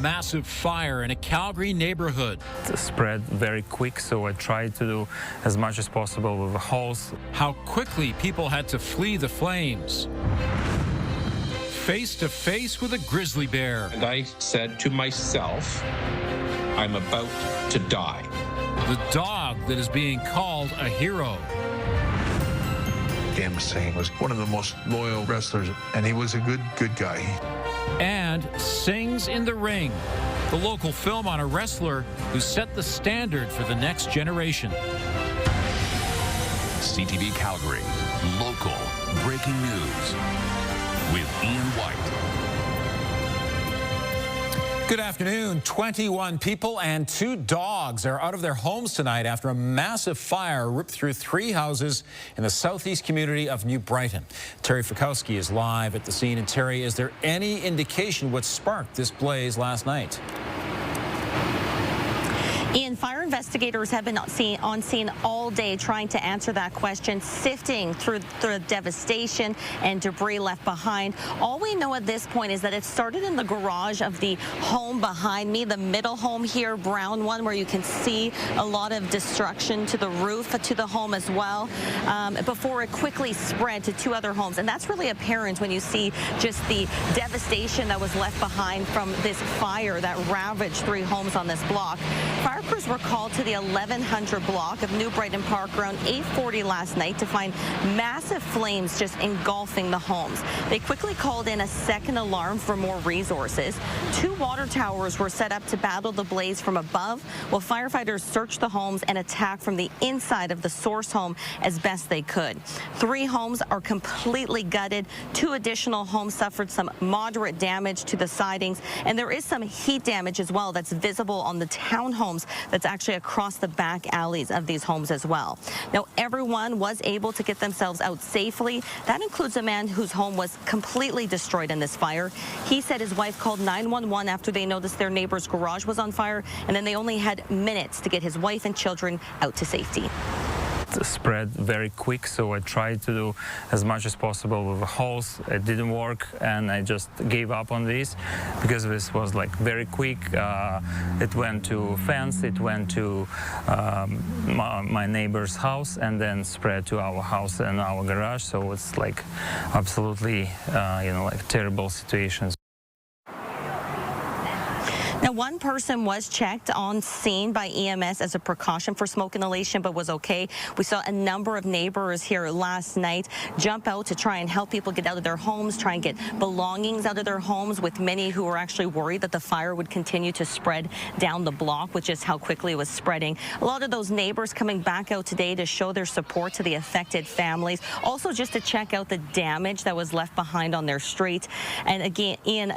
massive fire in a Calgary neighborhood. It spread very quick, so I tried to do as much as possible with the hose. How quickly people had to flee the flames. Face to face with a grizzly bear. And I said to myself, I'm about to die. The dog that is being called a hero. Dan Singh was one of the most loyal wrestlers, and he was a good guy. And Sings in the Ring, the local film on a wrestler who set the standard for the next generation. CTV Calgary, local breaking news with Ian White. Good afternoon. 21 people and 2 dogs are out of their homes tonight after a massive fire ripped through 3 houses in the southeast community of New Brighton. Terry Fikowski is live at the scene. And Terry, is there any indication what sparked this blaze last night? Ian, fire investigators have been on scene all day trying to answer that question, sifting through the devastation and debris left behind. All we know at this point is that it started in the garage of the home behind me, the middle home here, brown one, where you can see a lot of destruction to the roof, to the home as well, before it quickly spread to 2 other homes. And that's really apparent when you see just the devastation that was left behind from this fire that ravaged 3 homes on this block. Fire crews were called to the 1100 block of New Brighton Park around 8:40 last night to find massive flames just engulfing the homes. They quickly called in a second alarm for more resources. 2 water towers were set up to battle the blaze from above, while firefighters searched the homes and attacked from the inside of the source home as best they could. 3 homes are completely gutted. 2 additional homes suffered some moderate damage to the sidings, and there is some heat damage as well that's visible on the townhomes that's actually across the back alleys of these homes as well. Now, everyone was able to get themselves out safely. That includes a man whose home was completely destroyed in this fire. He said his wife called 911 after they noticed their neighbor's garage was on fire, and then they only had minutes to get his wife and children out to safety. Spread very quick, so I tried to do as much as possible with a hose. It didn't work, and I just gave up on this because this was like very quick. It went to fence, it went to my neighbor's house, and then spread to our house and our garage. So it's like absolutely, like terrible situations. Now, one person was checked on scene by EMS as a precaution for smoke inhalation, but was okay. We saw a number of neighbors here last night jump out to try and help people get out of their homes, try and get belongings out of their homes, with many who were actually worried that the fire would continue to spread down the block, which is how quickly it was spreading. A lot of those neighbors coming back out today to show their support to the affected families, also just to check out the damage that was left behind on their street. And again, Ian,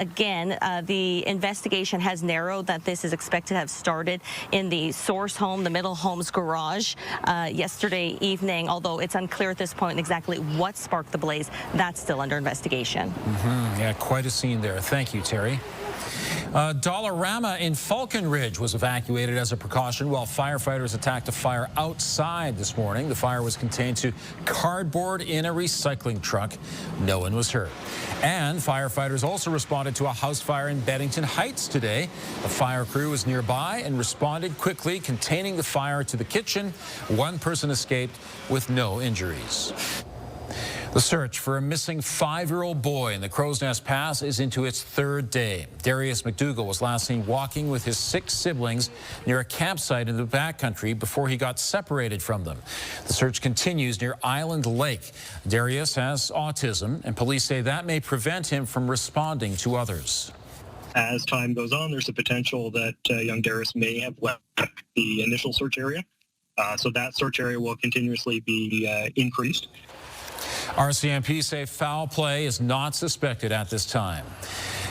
the investigation has narrowed that this is expected to have started in the source home, the middle home's garage, yesterday evening, although it's unclear at this point exactly what sparked the blaze. That's still under investigation. Yeah, quite a scene there. Thank you, Terry. Dollarama in Falcon Ridge was evacuated as a precaution while firefighters attacked a fire outside this morning. The fire was contained to cardboard in a recycling truck. No one was hurt. And firefighters also responded to a house fire in Beddington Heights today. A fire crew was nearby and responded quickly, containing the fire to the kitchen. 1 person escaped with no injuries. The search for a missing 5-year-old boy in the Crow's Nest Pass is into its 3rd day. Darius McDougall was last seen walking with his 6 siblings near a campsite in the backcountry before he got separated from them. The search continues near Island Lake. Darius has autism, and police say that may prevent him from responding to others. As time goes on, there's a potential that young Darius may have left the initial search area. So that search area will continuously be increased. RCMP say foul play is not suspected at this time.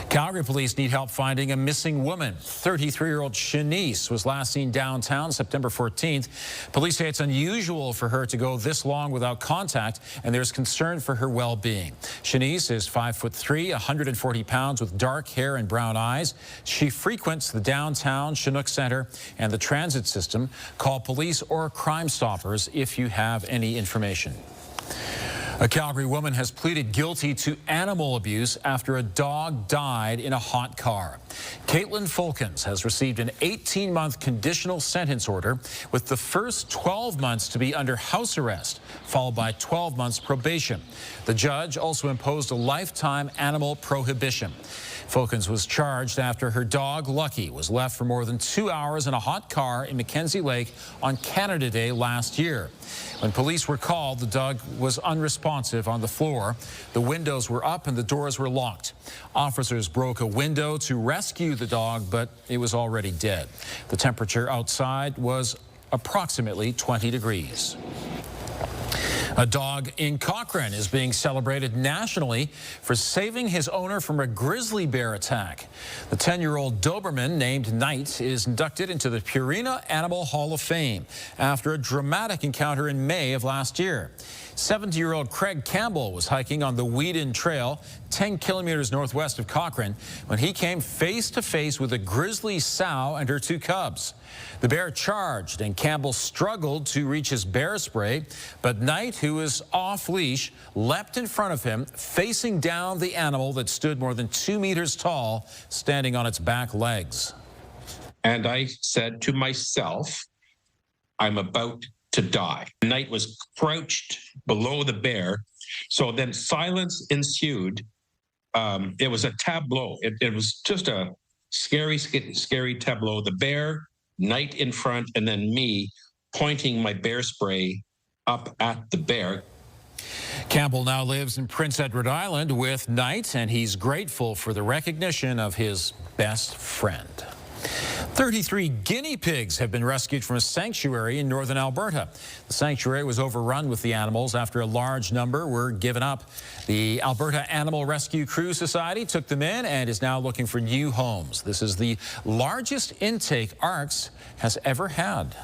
Calgary police need help finding a missing woman. 33-year-old Shanice was last seen downtown September 14th. Police say it's unusual for her to go this long without contact, and there's concern for her well-being. Shanice is 5'3", 140 pounds, with dark hair and brown eyes. She frequents the downtown Chinook Center and the transit system. Call police or Crime Stoppers if you have any information. A Calgary woman has pleaded guilty to animal abuse after a dog died in a hot car. Caitlin Fulkins has received an 18-month conditional sentence order, with the first 12 months to be under house arrest, followed by 12 months probation. The judge also imposed a lifetime animal prohibition. Fulkins was charged after her dog, Lucky, was left for more than 2 hours in a hot car in Mackenzie Lake on Canada Day last year. When police were called, the dog was unresponsive on the floor. The windows were up and the doors were locked. Officers broke a window to rescue the dog, but it was already dead. The temperature outside was approximately 20 degrees. A dog in Cochrane is being celebrated nationally for saving his owner from a grizzly bear attack. The 10-year-old Doberman named Knight is inducted into the Purina Animal Hall of Fame after a dramatic encounter in May of last year. 70-year-old Craig Campbell was hiking on the Whedon Trail, 10 kilometers northwest of Cochrane, when he came face-to-face with a grizzly sow and her 2 cubs. The bear charged, and Campbell struggled to reach his bear spray, but Knight, who was off-leash, leapt in front of him, facing down the animal that stood more than 2 meters tall, standing on its back legs. And I said to myself, I'm about to die. Knight was crouched below the bear, so then silence ensued. It was a tableau. It was just a scary tableau. The bear, Knight in front, and then me pointing my bear spray up at the bear. Campbell now lives in Prince Edward Island with Knight, and he's grateful for the recognition of his best friend. 33 guinea pigs have been rescued from a sanctuary in northern Alberta. The sanctuary was overrun with the animals after a large number were given up. The Alberta Animal Rescue Crew Society took them in and is now looking for new homes. This is the largest intake ARCS has ever had.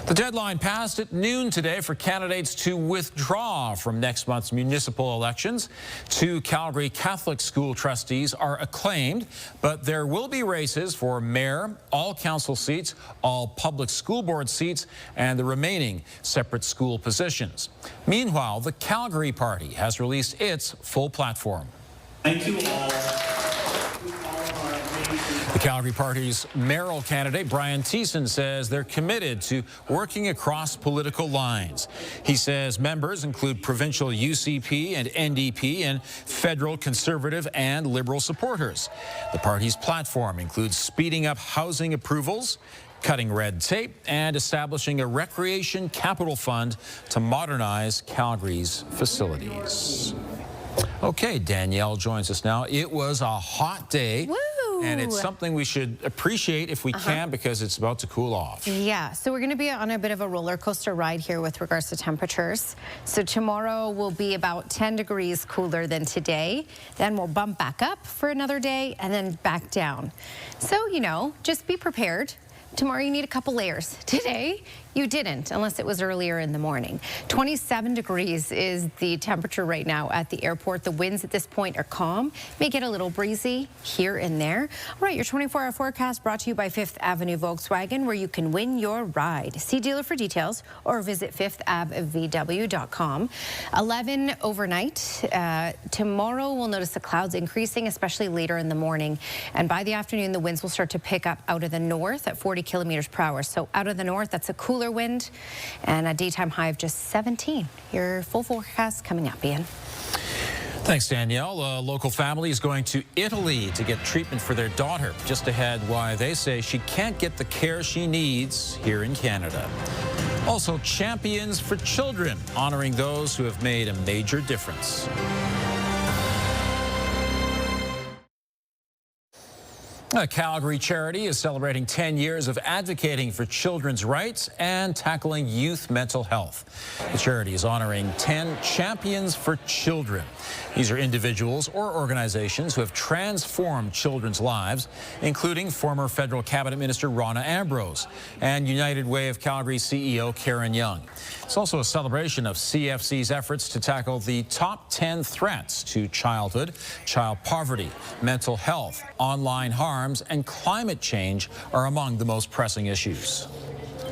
The deadline passed at noon today for candidates to withdraw from next month's municipal elections. 2 Calgary Catholic school trustees are acclaimed, but there will be races for mayor, all council seats, all public school board seats, and the remaining separate school positions. Meanwhile, the Calgary Party has released its full platform. Thank you all. The Calgary Party's mayoral candidate, Brian Thiessen, says they're committed to working across political lines. He says members include provincial UCP and NDP and federal Conservative and Liberal supporters. The party's platform includes speeding up housing approvals, cutting red tape, and establishing a recreation capital fund to modernize Calgary's facilities. Okay, Danielle joins us now. It was a hot day. Woo! And it's something we should appreciate if we can, because it's about to cool off. Yeah, so we're going to be on a bit of a roller coaster ride here with regards to temperatures. So tomorrow will be about 10 degrees cooler than today. Then we'll bump back up for another day and then back down. So, you know, just be prepared. Tomorrow you need a couple layers. Today, you didn't, unless it was earlier in the morning. 27 degrees is the temperature right now at the airport. The winds at this point are calm. May get a little breezy here and there. All right, your 24-hour forecast brought to you by 5th Avenue Volkswagen, where you can win your ride. See dealer for details or visit 5thavvw.com. 11 overnight. Tomorrow we'll notice the clouds increasing, especially later in the morning. And by the afternoon, the winds will start to pick up out of the north at 40 kilometers per hour. So out of the north, that's a cooler wind, and a daytime high of just 17. Your full forecast coming up, Ian. Thanks, Danielle. A local family is going to Italy to get treatment for their daughter. Just ahead, why they say she can't get the care she needs here in Canada. Also, Champions for Children, honoring those who have made a major difference. A Calgary charity is celebrating 10 years of advocating for children's rights and tackling youth mental health. The charity is honoring 10 Champions for Children. These are individuals or organizations who have transformed children's lives, including former federal cabinet minister Rona Ambrose and United Way of Calgary CEO Karen Young. It's also a celebration of CFC's efforts to tackle the top 10 threats to childhood, child poverty, mental health, online harm, farms and climate change are among the most pressing issues.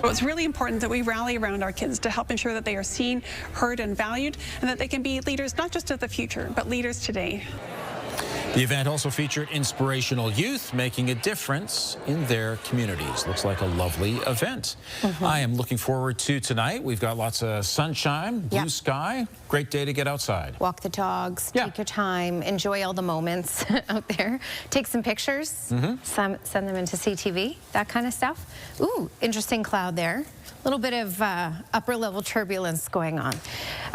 It's really important that we rally around our kids to help ensure that they are seen, heard, and valued, and that they can be leaders not just of the future, but leaders today. The event also featured inspirational youth making a difference in their communities. Looks like a lovely event. I am looking forward to tonight. We've got lots of sunshine, blue sky. Great day to get outside. Walk the dogs, take your time, enjoy all the moments out there. Take some pictures, send them into CTV, that kind of stuff. Ooh, interesting cloud there. A little bit of upper level turbulence going on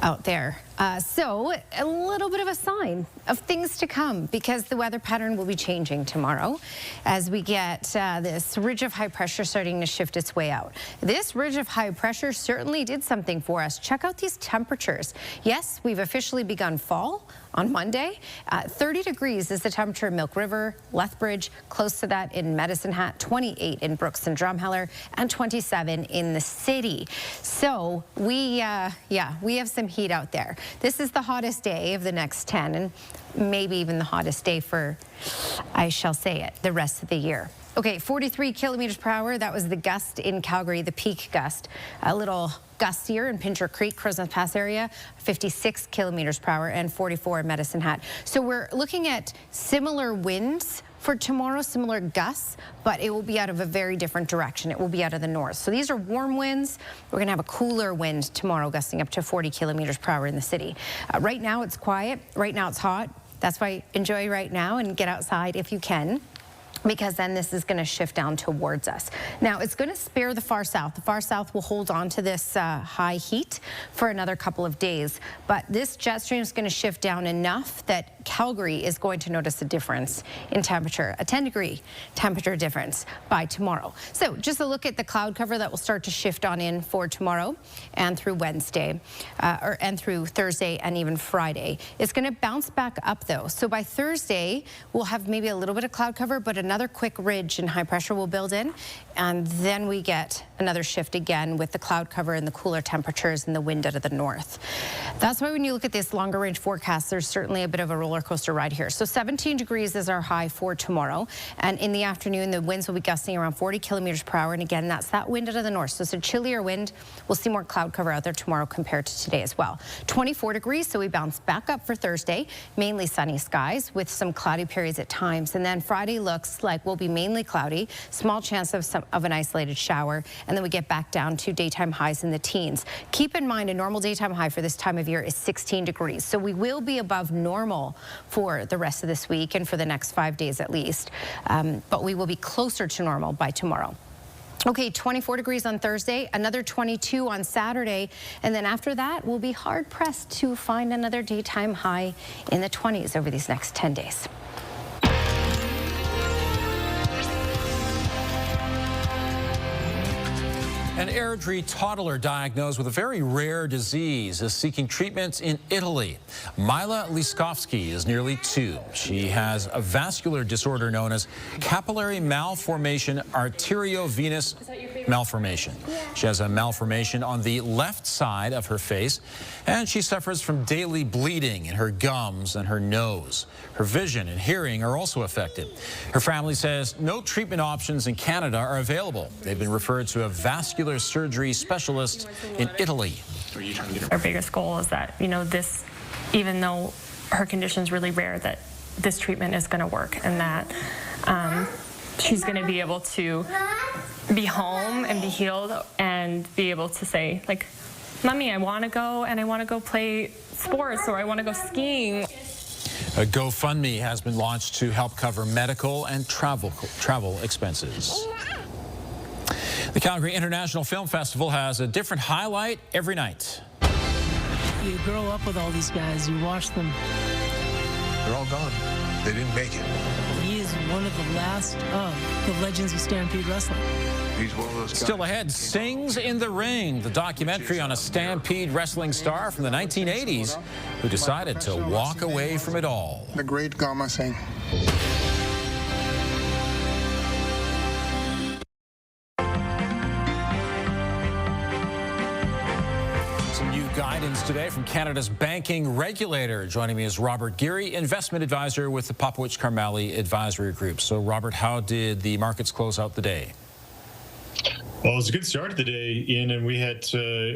out there. So a little bit of a sign of things to come, because the weather pattern will be changing tomorrow as we get this ridge of high pressure starting to shift its way out. This ridge of high pressure certainly did something for us. Check out these temperatures. Yes, we've officially begun fall on Monday. 30 degrees is the temperature in Milk River, Lethbridge, close to that in Medicine Hat, 28 in Brooks and Drumheller, and 27 in the city. So we have some heat out there. This is the hottest day of the next 10, and maybe even the hottest day for, I shall say it, the rest of the year. Okay, 43 kilometers per hour. That was the gust in Calgary, the peak gust. A little gustier in Pincher Creek, Crowsnest Pass area, 56 kilometers per hour, and 44 in Medicine Hat. So we're looking at similar winds for tomorrow, similar gusts, but it will be out of a very different direction. It will be out of the north. So these are warm winds. We're going to have a cooler wind tomorrow, gusting up to 40 kilometers per hour in the city. Right now it's quiet. Right now it's hot. That's why enjoy right now and get outside if you can, because then this is going to shift down towards us. Now, it's going to spare the far south. The far south will hold on to this high heat for another couple of days, but this jet stream is going to shift down enough that Calgary is going to notice a difference in temperature, a 10-degree temperature difference by tomorrow. So just a look at the cloud cover that will start to shift on in for tomorrow and through Wednesday, and through Thursday and even Friday. It's going to bounce back up, though. So by Thursday, we'll have maybe a little bit of cloud cover, but another quick ridge and high pressure will build in, and then we get another shift again with the cloud cover and the cooler temperatures and the wind out of the north. That's why when you look at this longer range forecast, there's certainly a bit of a roller coaster ride here. So 17 degrees is our high for tomorrow, and in the afternoon the winds will be gusting around 40 kilometers per hour, and again that's that wind out of the north, so it's a chillier wind. We'll see more cloud cover out there tomorrow compared to today as well. 24 degrees, so we bounce back up for Thursday, mainly sunny skies with some cloudy periods at times, and then Friday looks like will be mainly cloudy, small chance of an isolated shower, and then we get back down to daytime highs in the teens. Keep in mind a normal daytime high for this time of year is 16 degrees, so we will be above normal for the rest of this week and for the next 5 days at least, but we will be closer to normal by tomorrow. Okay, 24 degrees on Thursday, another 22 on Saturday, and then after that, we'll be hard-pressed to find another daytime high in the 20s over these next 10 days. An Airdrie toddler diagnosed with a very rare disease is seeking treatment in Italy. Mila Liskovsky is nearly 2. She has a vascular disorder known as capillary malformation arteriovenous malformation. She has a malformation on the left side of her face, and she suffers from daily bleeding in her gums and her nose. Her vision and hearing are also affected. Her family says no treatment options in Canada are available. They've been referred to a vascular surgery specialist in Italy. Our biggest goal is that, this, even though her condition is really rare, that this treatment is going to work, and that she's going to be able to be home and be healed and be able to say, like, Mommy, I want to go, and I want to go play sports, or I want to go skiing. A GoFundMe has been launched to help cover medical and travel expenses. The Calgary International Film Festival has a different highlight every night. You grow up with all these guys, you watch them. They're all gone. They didn't make it. He is one of the last of the legends of Stampede Wrestling. He's one of those guys. Still ahead, Sings in the Ring, the documentary on a Stampede wrestling star from the 1980s who decided to walk away from it all. The great Gama Singh. guidance today from Canada's banking regulator. Joining me is Robert Geary, investment advisor with the Popowich-Karmali Advisory Group. So, Robert, how did the markets close out the day? Well, it was a good start of the day, Ian, and we had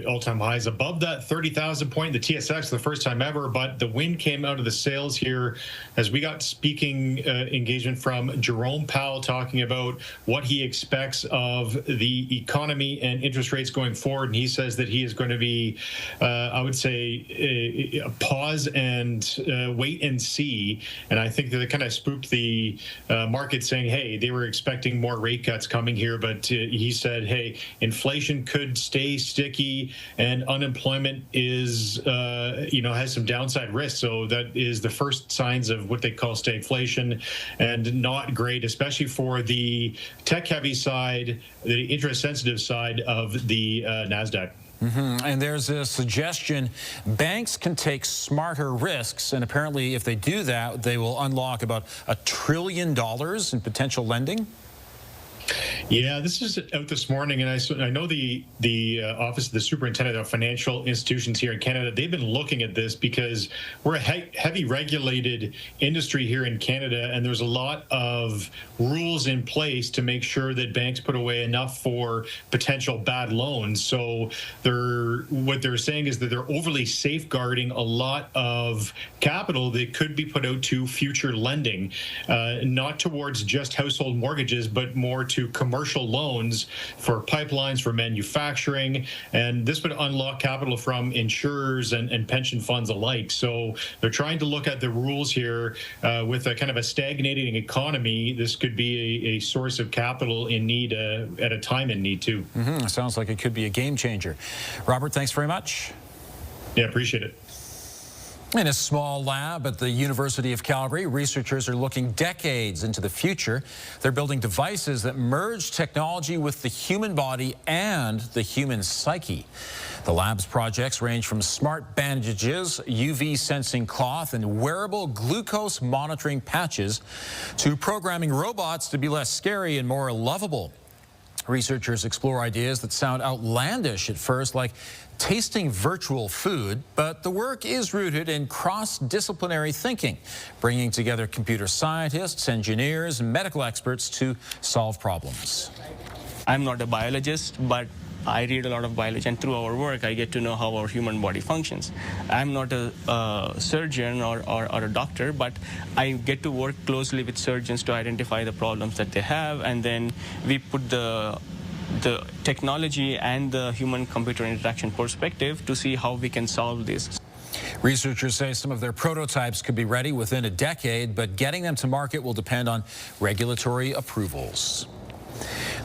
all-time highs above that 30,000 point, the TSX, the first time ever, but the wind came out of the sails here as we got speaking engagement from Jerome Powell talking about what he expects of the economy and interest rates going forward, and he says that he is going to be, I would say, a pause and wait and see, and I think that it kind of spooked the market saying, hey, they were expecting more rate cuts coming here, but he said, hey, inflation could stay sticky and unemployment is, has some downside risks. So that is the first signs of what they call stagflation, and not great, especially for the tech-heavy side, the interest-sensitive side of the NASDAQ. And there's a suggestion banks can take smarter risks, and apparently if they do that, they will unlock about $1 trillion in potential lending. Yeah, this is out this morning, and I know the Office of the Superintendent of Financial Institutions here in Canada, they've been looking at this because we're a heavy regulated industry here in Canada, and there's a lot of rules in place to make sure that banks put away enough for potential bad loans. So what they're saying is that they're overly safeguarding a lot of capital that could be put out to future lending, not towards just household mortgages, but more to commercial loans for pipelines, for manufacturing, and this would unlock capital from insurers and pension funds alike. So they're trying to look at the rules here with a kind of a stagnating economy. This could be a source of capital in need at a time in need too. Sounds like it could be a game changer. Robert, thanks very much. Yeah, appreciate it. In a small lab at the University of Calgary, researchers are looking decades into the future. They're building devices that merge technology with the human body and the human psyche. The lab's projects range from smart bandages, UV sensing cloth, and wearable glucose monitoring patches to programming robots to be less scary and more lovable. Researchers explore ideas that sound outlandish at first, like tasting virtual food, but the work is rooted in cross-disciplinary thinking, bringing together computer scientists, engineers, and medical experts to solve problems. I'm not a biologist, but I read a lot of biology, and through our work, I get to know how our human body functions. I'm not a surgeon or a doctor, but I get to work closely with surgeons to identify the problems that they have, and then we put the technology and the human-computer interaction perspective to see how we can solve this. Researchers say some of their prototypes could be ready within a decade, but getting them to market will depend on regulatory approvals.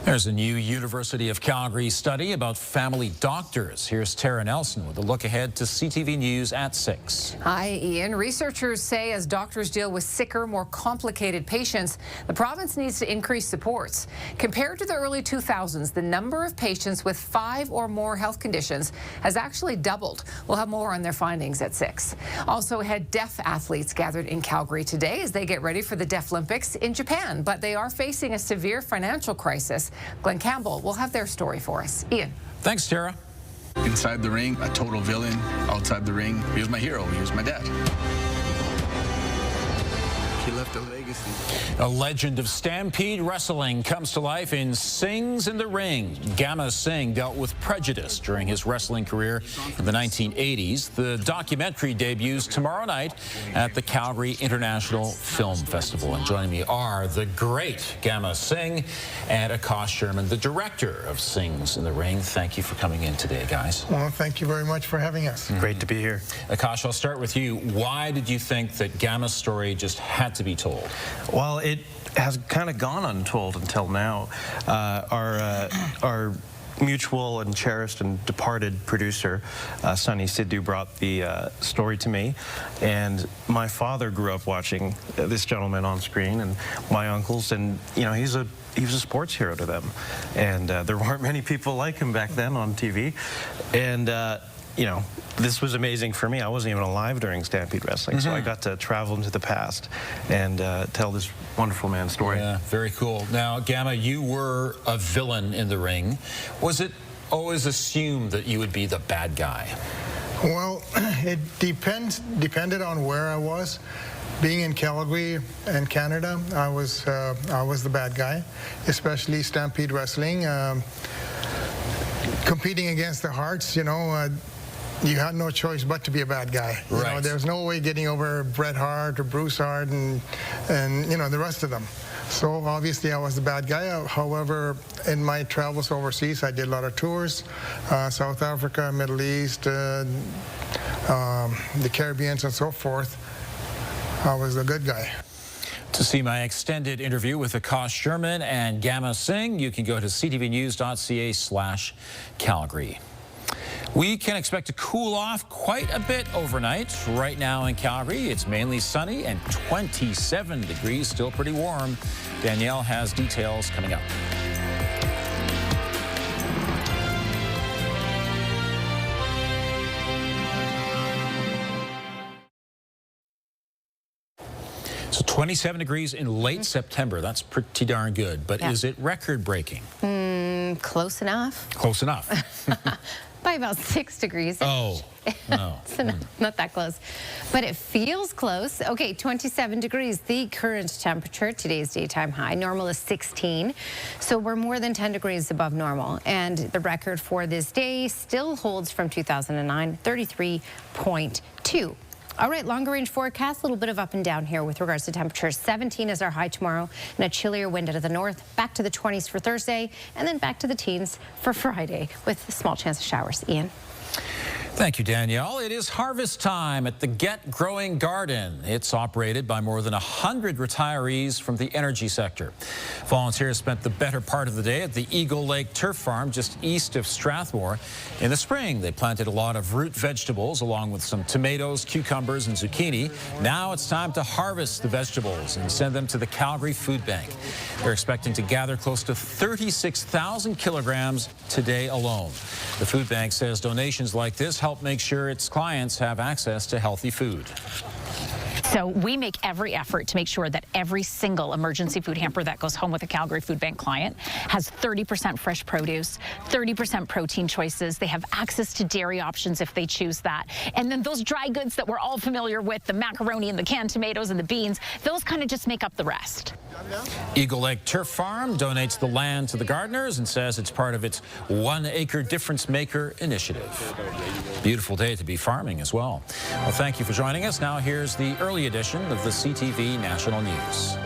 There's a new University of Calgary study about family doctors. Here's Tara Nelson with a look ahead to CTV News at 6. Hi, Ian. Researchers say as doctors deal with sicker, more complicated patients, the province needs to increase supports. Compared to the early 2000s, the number of patients with 5 or more health conditions has actually doubled. We'll have more on their findings at 6. Also ahead, deaf athletes gathered in Calgary today as they get ready for the Deaflympics in Japan, but they are facing a severe financial crisis. Glenn Campbell will have their story for us. Ian. Thanks, Tara. Inside the ring, a total villain. Outside the ring, he was my hero. He was my dad. He left a legacy. A legend of Stampede wrestling comes to life in Sings in the Ring. Gama Singh dealt with prejudice during his wrestling career in the 1980s. The documentary debuts tomorrow night at the Calgary International Film Festival. And joining me are the great Gama Singh and Akash Sherman, the director of Sings in the Ring. Thank you for coming in today, guys. Well, thank you very much for having us. Great to be here. Akash, I'll start with you. Why did you think that Gama's story just had to be told? Well, it has kind of gone untold until now. Our mutual and cherished and departed producer, Sonny Sidhu, brought the story to me, and my father grew up watching this gentleman on screen, and my uncles, and you know, he was a sports hero to them, and there weren't many people like him back then on TV, and you know, this was amazing for me. I wasn't even alive during Stampede Wrestling, so I got to travel into the past and tell this wonderful man's story. Yeah, very cool. Now, Gama, you were a villain in the ring. Was it always assumed that you would be the bad guy? Well, it depended on where I was. Being in Calgary and Canada, I was the bad guy, especially Stampede Wrestling. Competing against the Hearts, you had no choice but to be a bad guy. Right. There's no way getting over Bret Hart or Bruce Hart and the rest of them. So obviously I was the bad guy. However, in my travels overseas, I did a lot of tours, South Africa, Middle East, the Caribbean, and so forth. I was the good guy. To see my extended interview with Akash Sherman and Gamma Singh, you can go to ctvnews.ca/Calgary. We can expect to cool off quite a bit overnight. Right now in Calgary, it's mainly sunny and 27 degrees, still pretty warm. Danielle has details coming up. So 27 degrees in late September. That's pretty darn good. But is it record-breaking? Close enough. Close enough. By about 6 degrees. Oh, no. So not that close. But it feels close. Okay, 27 degrees, the current temperature. Today's daytime high. Normal is 16. So we're more than 10 degrees above normal. And the record for this day still holds from 2009, 33.2. All right, longer range forecast, a little bit of up and down here with regards to temperatures. 17 is our high tomorrow, and a chillier wind out of the north. Back to the 20s for Thursday, and then back to the teens for Friday with a small chance of showers. Ian? Thank you, Danielle. It is harvest time at the Get Growing Garden. It's operated by more than 100 retirees from the energy sector. Volunteers spent the better part of the day at the Eagle Lake Turf Farm just east of Strathmore. In the spring, they planted a lot of root vegetables along with some tomatoes, cucumbers, and zucchini. Now it's time to harvest the vegetables and send them to the Calgary Food Bank. They're expecting to gather close to 36,000 kilograms today alone. The food bank says donations like this help make sure its clients have access to healthy food. So we make every effort to make sure that every single emergency food hamper that goes home with a Calgary Food Bank client has 30% fresh produce, 30% protein choices. They have access to dairy options if they choose that. And then those dry goods that we're all familiar with, the macaroni and the canned tomatoes and the beans, those kind of just make up the rest. Eagle Lake Turf Farm donates the land to the gardeners and says it's part of its 1 Acre Difference Maker initiative. Beautiful day to be farming as well. Well, thank you for joining us. Now here's the early edition of the CTV National News.